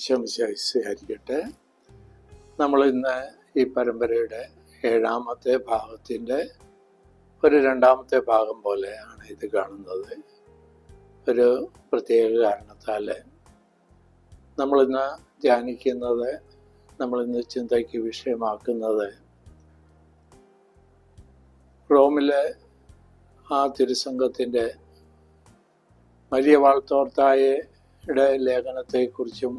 ശംശായിരിക്കട്ടെ. നമ്മൾ ഇന്ന് ഈ പരമ്പരയുടെ 7ാമത്തെ ഭാഗത്തിൻ്റെ ഒരു 2ാമത്തെ ഭാഗം പോലെയാണ് ഇത് കാണുന്നത്. ഒരു പ്രത്യേക കാരണത്താൽ നമ്മളിന്ന് ധ്യാനിക്കുന്നത്, നമ്മളിന്ന് ചിന്തയ്ക്ക് വിഷയമാക്കുന്നത് റോമിലെ ആ തിരുസംഘത്തിൻ്റെ മരിയ വാൾത്തോർത്തായുടെ ലേഖനത്തെക്കുറിച്ചും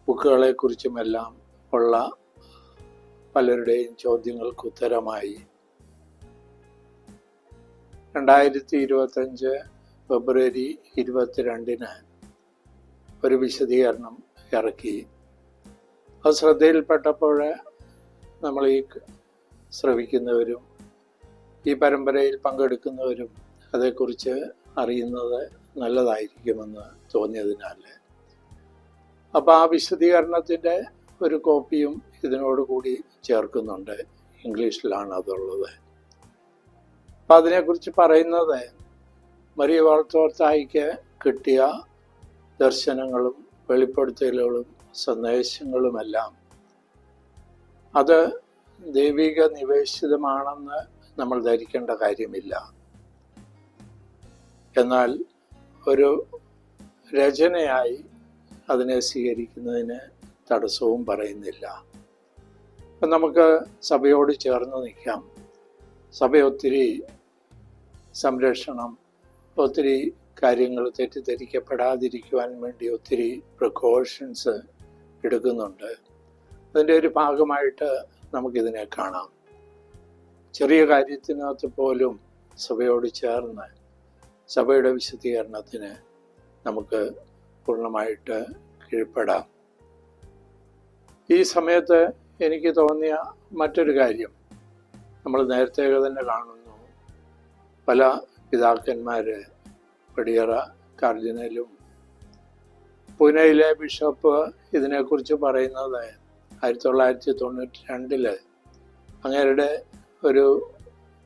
ബുക്കുകളെക്കുറിച്ചുമെല്ലാം ഉള്ള പലരുടെയും ചോദ്യങ്ങൾക്ക് ഉത്തരമായി 2025 ഫെബ്രുവരി 22 ഒരു വിശദീകരണം ഇറക്കി. അത് ശ്രദ്ധയിൽപ്പെട്ടപ്പോൾ നമ്മൾ ഈ ശ്രവിക്കുന്നവരും ഈ പരമ്പരയിൽ പങ്കെടുക്കുന്നവരും അതേക്കുറിച്ച് അറിയുന്നത് നല്ലതായിരിക്കുമെന്ന് തോന്നിയതിനാൽ അപ്പോൾ ആ വിശദീകരണത്തിൻ്റെ ഒരു കോപ്പിയും ഇതിനോടുകൂടി ചേർക്കുന്നുണ്ട്. ഇംഗ്ലീഷിലാണ് അതുള്ളത്. അപ്പം അതിനെക്കുറിച്ച് പറയുന്നത് മരിയ വാൾത്തോർത്തായിക്ക് കിട്ടിയ ദർശനങ്ങളും വെളിപ്പെടുത്തലുകളും സന്ദേശങ്ങളുമെല്ലാം അത് ദൈവിക നിവേശിതമാണെന്ന് നമ്മൾ ധരിക്കേണ്ട കാര്യമില്ല. എന്നാൽ ഒരു രചനയായി അതിനെ സ്വീകരിക്കുന്നതിന് തടസ്സവും പറയുന്നില്ല. അപ്പം നമുക്ക് സഭയോട് ചേർന്ന് നിൽക്കാം. സഭ ഒത്തിരി സംരക്ഷണം, ഒത്തിരി കാര്യങ്ങൾ തെറ്റിദ്ധരിക്കപ്പെടാതിരിക്കുവാൻ വേണ്ടി ഒത്തിരി പ്രിക്കോഷൻസ് എടുക്കുന്നുണ്ട്. അതിൻ്റെ ഒരു ഭാഗമായിട്ട് നമുക്കിതിനെ കാണാം. ചെറിയ കാര്യത്തിനകത്ത് പോലും സഭയോട് ചേർന്ന് സഭയുടെ വിശദീകരണത്തിന് നമുക്ക് പൂർണ്ണമായിട്ട് കീഴ്പ്പെടാം. ഈ സമയത്ത് എനിക്ക് തോന്നിയ മറ്റൊരു കാര്യം, നമ്മൾ നേരത്തെ തന്നെ കാണുന്നു, പല പിതാക്കന്മാർ, പടിയറ കാർഡിനലും പൂനെയിലെ ബിഷപ്പ് ഇതിനെക്കുറിച്ച് പറയുന്നത് 1992 അങ്ങേരുടെ ഒരു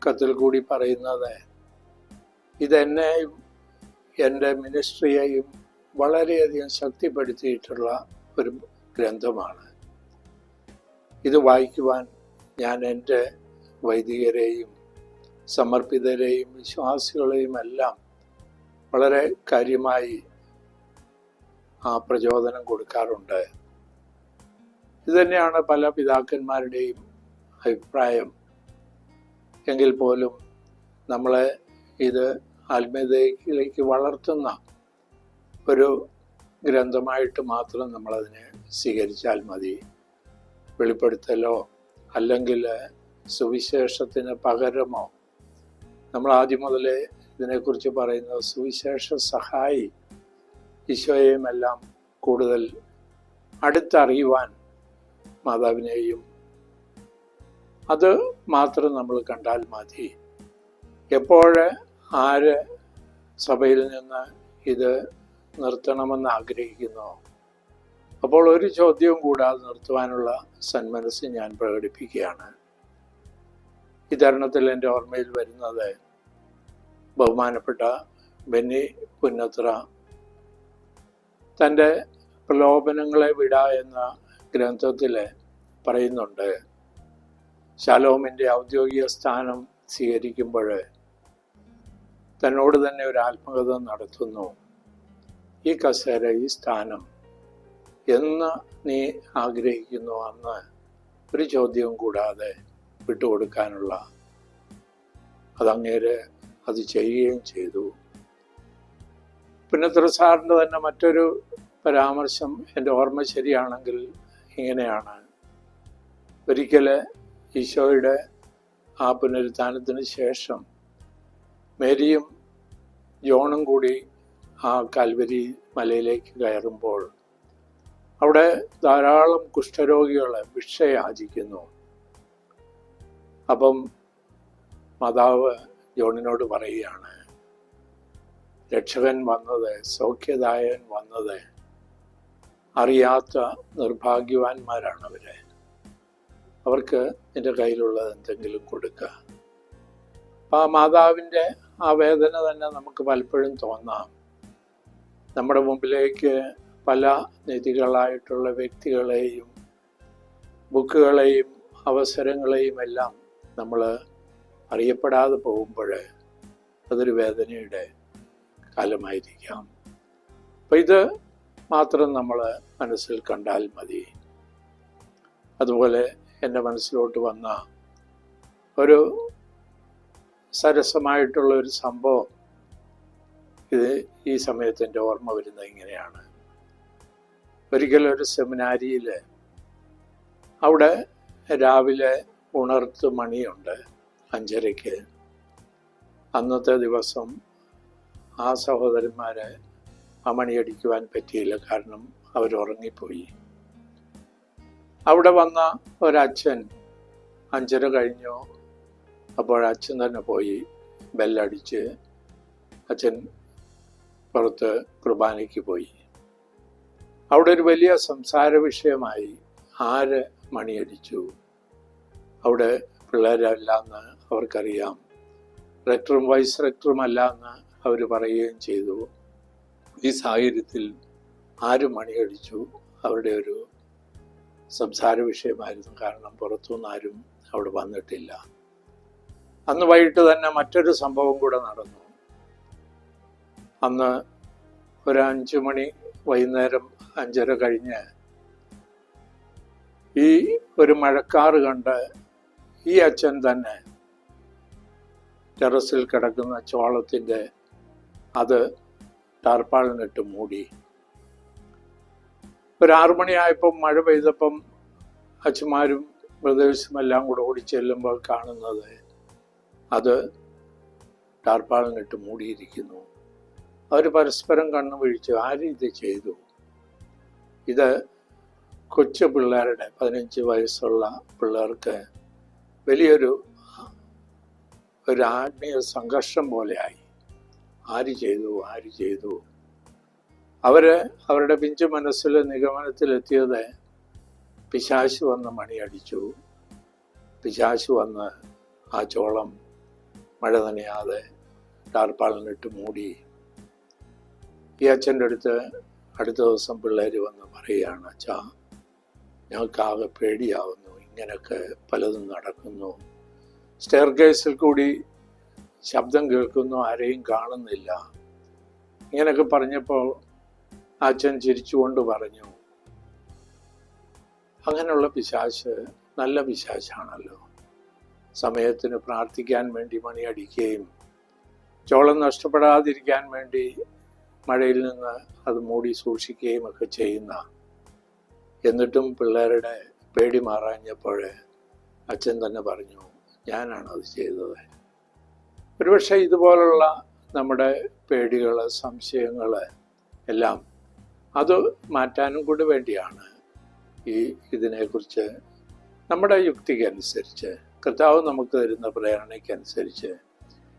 കത്തിൽ കൂടി പറയുന്നത് ഇതെന്നെയും എൻ്റെ മിനിസ്ട്രിയെയും വളരെയധികം ശക്തിപ്പെടുത്തിയിട്ടുള്ള ഒരു ഗ്രന്ഥമാണ്. ഇത് വായിക്കുവാൻ ഞാൻ എൻ്റെ വൈദികരെയും സമർപ്പിതരെയും വിശ്വാസികളെയും എല്ലാം വളരെ കാര്യമായി ആ പ്രചോദനം കൊടുക്കാറുണ്ട്. ഇതുതന്നെയാണ് പല പിതാക്കന്മാരുടെയും അഭിപ്രായം. എങ്കിൽ പോലും നമ്മളെ ഇത് ആത്മീയതയിലേക്ക് വളർത്തുന്ന ഒരു ഗ്രന്ഥമായിട്ട് മാത്രം നമ്മളതിനെ സ്വീകരിച്ചാൽ മതി. വെളിപ്പെടുത്തലോ അല്ലെങ്കിൽ സുവിശേഷത്തിന് പകരമോ, നമ്മൾ ആദ്യം മുതലേ ഇതിനെക്കുറിച്ച് പറയുന്നത് സുവിശേഷ സഹായി ഈശോയെയുമെല്ലാം കൂടുതൽ അടുത്തറിയുവാൻ മാതാവിനെയും അത് മാത്രം നമ്മൾ കണ്ടാൽ മതി. എപ്പോഴ് ആര് സഭയിൽ നിന്ന് ഇത് നിർത്തണമെന്ന് ആഗ്രഹിക്കുന്നോ അപ്പോൾ ഒരു ചോദ്യവും കൂടാതെ നിർത്തുവാനുള്ള സന്മനസ് ഞാൻ പ്രകടിപ്പിക്കുകയാണ്. ഈ തരുണത്തിൽ എൻ്റെ ഓർമ്മയിൽ വരുന്നത് ബഹുമാനപ്പെട്ട ബെന്നി പുന്നത്ര തൻ്റെ പ്രലോഭനങ്ങളെ വിട എന്ന ഗ്രന്ഥത്തിൽ പറയുന്നുണ്ട്, ശലോമിൻ്റെ ഔദ്യോഗിക സ്ഥാനം സ്വീകരിക്കുമ്പോൾ തന്നോട് തന്നെ ഒരു ആത്മകഥ നടത്തുന്നു. ഈ കസേര, ഈ സ്ഥാനം എന്ന് നീ ആഗ്രഹിക്കുന്നു അന്ന് ഒരു ചോദ്യവും കൂടാതെ വിട്ടുകൊടുക്കാനുള്ള അതങ്ങേര് അത് ചെയ്യുകയും ചെയ്തു. പുന്നത്ര സാറിൻ്റെ തന്നെ മറ്റൊരു പരാമർശം എൻ്റെ ഓർമ്മ ശരിയാണെങ്കിൽ ഇങ്ങനെയാണ്, ഒരിക്കൽ ഈശോയുടെ ആ പുനരുത്ഥാനത്തിന് ശേഷം മേരിയും ജോണും കൂടി ആ കാൽവരി മലയിലേക്ക് കയറുമ്പോൾ അവിടെ ധാരാളം കുഷ്ഠരോഗികളെ ഭിക്ഷ യാചിക്കുന്നു. അപ്പം മാതാവ് ജോണിനോട് പറയുകയാണ്, രക്ഷകൻ വന്നത്, സൗഖ്യദായകൻ വന്നത് അറിയാത്ത നിർഭാഗ്യവാന്മാരാണ് അവർക്ക് നിന്റെ കയ്യിലുള്ളത് എന്തെങ്കിലും കൊടുക്കുക. അപ്പം ആ മാതാവിൻ്റെ ആ വേദന തന്നെ നമുക്ക് പലപ്പോഴും തോന്നാം. നമ്മുടെ മുമ്പിലേക്ക് പല നിധികളായിട്ടുള്ള വ്യക്തികളെയും ബുക്കുകളെയും അവസരങ്ങളെയും എല്ലാം നമ്മൾ അറിയപ്പെടാതെ പോകുമ്പോൾ അതൊരു വേദനയുടെ കാലമായിരിക്കാം. അപ്പം ഇത് മാത്രം നമ്മൾ മനസ്സിൽ കണ്ടാൽ മതി. അതുപോലെ എൻ്റെ മനസ്സിലോട്ട് വന്ന ഒരു സരസമായിട്ടുള്ള ഒരു സംഭവം, ഇത് ഈ സമയത്ത് എൻ്റെ ഓർമ്മ വരുന്നത് ഇങ്ങനെയാണ്. ഒരിക്കലൊരു സെമിനാരിയിൽ അവിടെ രാവിലെ ഉണർത്ത് മണിയുണ്ട് 5:30. അന്നത്തെ ദിവസം ആ സഹോദരന്മാരെ ആ മണിയടിക്കുവാൻ പറ്റിയില്ല, കാരണം അവരുറങ്ങിപ്പോയി. അവിടെ വന്ന ഒരച്ഛൻ 5:30 കഴിഞ്ഞു. അപ്പോൾ അച്ഛൻ തന്നെ പോയി ബെല്ലടിച്ച് അച്ഛൻ പുറത്ത് കുർബാനയ്ക്ക് പോയി. അവിടെ ഒരു വലിയ സംസാര വിഷയമായി, ആര് മണിയടിച്ചു. അവിടെ പിള്ളേരല്ല എന്ന് അവർക്കറിയാം, റെക്ടറും വൈസ് റെക്ടറും അല്ല എന്ന് അവർ പറയുകയും ചെയ്തു. ഈ സാഹചര്യത്തിൽ ആര് മണിയടിച്ചു അവരുടെ ഒരു സംസാര വിഷയമായിരുന്നു. കാരണം പുറത്തുനിന്ന് ആരും അവിടെ വന്നിട്ടില്ല. അന്ന് വൈകിട്ട് തന്നെ മറ്റൊരു സംഭവം കൂടെ നടന്നു. അന്ന് ഒരു 5 മണി, വൈകുന്നേരം 5:30 കഴിഞ്ഞ് ഈ ഒരു മഴക്കാറ് കണ്ട് ഈ അച്ഛൻ തന്നെ ടെറസിൽ കിടക്കുന്ന ചോളത്തിൻ്റെ അത് ടാർപ്പാളിനിട്ട് മൂടി. ഒരു 6 മണിയായപ്പം മഴ പെയ്തപ്പം അച്ഛന്മാരും ബ്രദേഴ്സും എല്ലാം കൂടെ ഓടിച്ചെല്ലുമ്പോൾ കാണുന്നത് അത് ടാർപ്പാളിനിട്ട് മൂടിയിരിക്കുന്നു. അവർ പരസ്പരം കണ്ണു വീഴ്ച, ആരും ഇത് ചെയ്തു. ഇത് കൊച്ചു പിള്ളേരുടെ 15 വയസ്സുള്ള പിള്ളേർക്ക് വലിയൊരു ആത്മീയ സംഘർഷം പോലെയായി. ആര് ചെയ്തു. അവരുടെ പിഞ്ചു മനസ്സിൽ നിഗമനത്തിലെത്തിയത് പിശാച് വന്ന് മണിയടിച്ചു. പിശാച് വന്ന് ആ ചോളം മഴ നനയാതെ ടാർപ്പാളിനിട്ട് മൂടി. ഈ അച്ഛൻ്റെ അടുത്ത് അടുത്ത ദിവസം പിള്ളേർ വന്ന് പറയുകയാണ്, അച്ഛാ ഞങ്ങൾക്കാകെ പേടിയാവുന്നു, ഇങ്ങനെയൊക്കെ പലതും നടക്കുന്നു, സ്റ്റെയർ കേസിൽ കൂടി ശബ്ദം കേൾക്കുന്നു, ആരെയും കാണുന്നില്ല. ഇങ്ങനെയൊക്കെ പറഞ്ഞപ്പോൾ അച്ഛൻ ചിരിച്ചുകൊണ്ട് പറഞ്ഞു, അങ്ങനെയുള്ള പിശാച് നല്ല പിശാചാണല്ലോ. സമയത്തിന് പ്രാർത്ഥിക്കാൻ വേണ്ടി മണിയടിക്കുകയും ചോളം നഷ്ടപ്പെടാതിരിക്കാൻ വേണ്ടി മഴയിൽ നിന്ന് അത് മൂടി സൂക്ഷിക്കുകയും ഒക്കെ ചെയ്യുന്ന, എന്നിട്ടും പിള്ളേരുടെ പേടി മാറാഞ്ഞപ്പോൾ അച്ഛൻ തന്നെ പറഞ്ഞു, ഞാനാണ് അത് ചെയ്തത്. ഒരുപക്ഷെ ഇതുപോലുള്ള നമ്മുടെ പേടികൾ, സംശയങ്ങൾ എല്ലാം അത് മാറ്റാനും കൂടി വേണ്ടിയാണ് ഇതിനെക്കുറിച്ച് നമ്മുടെ യുക്തിക്കനുസരിച്ച്, കർത്താവ് നമുക്ക് തരുന്ന പ്രേരണയ്ക്കനുസരിച്ച്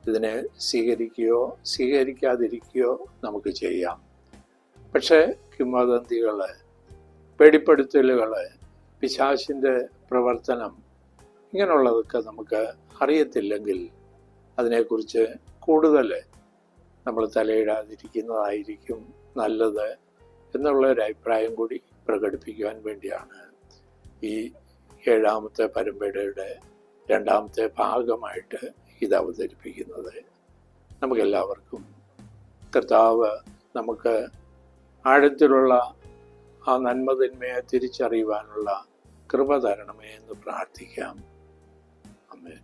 ഇതിനെ സ്വീകരിക്കുകയോ സ്വീകരിക്കാതിരിക്കുകയോ നമുക്ക് ചെയ്യാം. പക്ഷേ കിംവദന്തികൾ, പേടിപ്പെടുത്തലുകൾ, പിശാചിൻ്റെ പ്രവർത്തനം, ഇങ്ങനെയുള്ളതൊക്കെ നമുക്ക് അറിയത്തില്ലെങ്കിൽ അതിനെക്കുറിച്ച് കൂടുതൽ നമ്മൾ തലയിടാതിരിക്കുന്നതായിരിക്കും നല്ലത് എന്നുള്ളൊരു അഭിപ്രായം കൂടി പ്രകടിപ്പിക്കുവാൻ വേണ്ടിയാണ് ഈ 7ാമത്തെ പരമ്പരയുടെ 2ാമത്തെ ഭാഗമായിട്ട് ഇത് അവതരിപ്പിക്കുന്നത്. നമുക്കെല്ലാവർക്കും കർത്താവ് നമുക്ക് ആഴത്തിലുള്ള ആ നന്മതിന്മയെ തിരിച്ചറിയുവാനുള്ള കൃപ തരണമേ എന്ന് പ്രാർത്ഥിക്കാം. ആമേൻ.